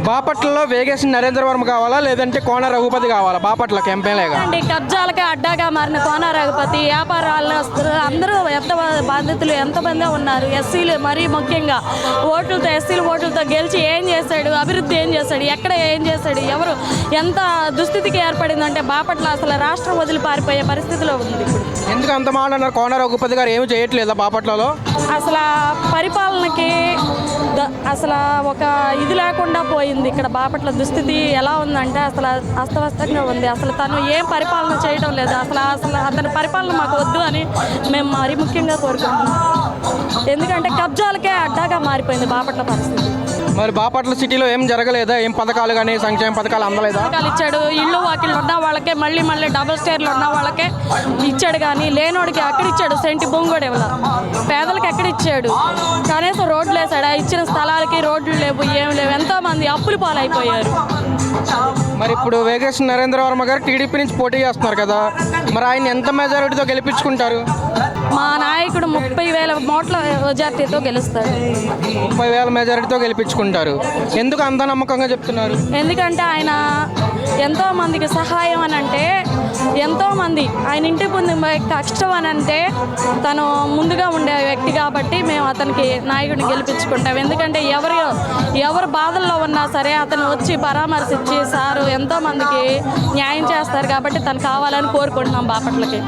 బాపట్లలో వేగేసిన నరేంద్ర వర్మ కావాలా లేదంటే కోన రఘుపతి కావాలా బాపట్లకి ఎంపీలేగా? అండి కబ్జాలకే అడ్డాగా మారిన కోన రఘుపతి వ్యాపారాలు అందరూ ఎంత బాధితులు ఎంతమంది ఉన్నారు. ఎస్సీలు మరీ ముఖ్యంగా ఓట్లతో ఎస్సీలు ఓట్లతో గెలిచి ఏం చేశాడు, అభివృద్ధి ఏం చేశాడు, ఎక్కడ ఏం చేశాడు, ఎవరు ఎంత దుస్థితికి ఏర్పడిందంటే బాపట్ల అసలు రాష్ట్రం వదిలి పారిపోయే పరిస్థితిలో ఉంది ఇప్పుడు. ఎందుకు అంత మాట అన్నారు? కోన రఘుపతి గారు ఏమి చేయట్లేదా బాపట్లలో? అసలు పరిపాలనకి అసలు ఒక ఇది లేకుండా పోయింది. ఇక్కడ బాపట్ల దుస్థితి ఎలా ఉందంటే అసలు అస్తవ్యస్తంగా ఉంది. అసలు తను ఏం పరిపాలన చేయడం లేదు. అసలు అతని పరిపాలన మాకు వద్దు అని మేము మరీ ముఖ్యంగా కోరుకుంటున్నాం. ఎందుకంటే కబ్జాలకే అడ్డాగా మారిపోయింది బాపట్ల పరిస్థితి. మరి బాపట్ల సిటీలో ఏం జరగలేదా? ఏం పథకాలు కానీ సంక్షేమ పథకాలు అందలేదా? పథకాలు ఇచ్చాడు. ఇళ్ళు వాకిళ్ళు ఉన్న వాళ్ళకే మళ్ళీ డబుల్ స్టేర్లు ఉన్న వాళ్ళకే ఇచ్చాడు. కానీ లేనోడికి అక్కడ ఇచ్చాడు. సెంటి భూమి కూడా ఇవ్వాలి. పేదలకు ఎక్కడ ఇచ్చాడు? కనీసం రోడ్లు వేసాడు. ఇచ్చిన స్థలాలకి రోడ్లు లేవు, ఏం లేవు. ఎంతోమంది అప్పులు పాలైపోయారు. మరి ఇప్పుడు వేగేసిన నరేంద్ర వర్మ గారు టీడీపీ నుంచి పోటీ చేస్తున్నారు కదా, మరి ఆయన ఎంత మెజారిటీతో గెలిపించుకుంటారు? మా నాయకుడు 30,000 ఓట్ల మెజార్టీతో గెలుస్తాడు. 30,000 మెజారిటీతో గెలిపించుకుంటారు. ఎందుకు అంత నమ్మకంగా చెప్తున్నారు? ఎందుకంటే ఆయన ఎంతో మందికి సహాయం అని అంటే ఎంతోమంది ఆయన ఇంటి ముందు కష్టం అని అంటే తను ముందుగా ఉండే వ్యక్తి కాబట్టి మేము అతనికి నాయకుడిని గెలిపించుకుంటాం. ఎందుకంటే ఎవరు బాధల్లో ఉన్నా సరే అతను వచ్చి పరామర్శించి సారు ఎంతోమందికి న్యాయం చేస్తారు కాబట్టి తను కావాలని కోరుకుంటున్నాం బాపట్లకి.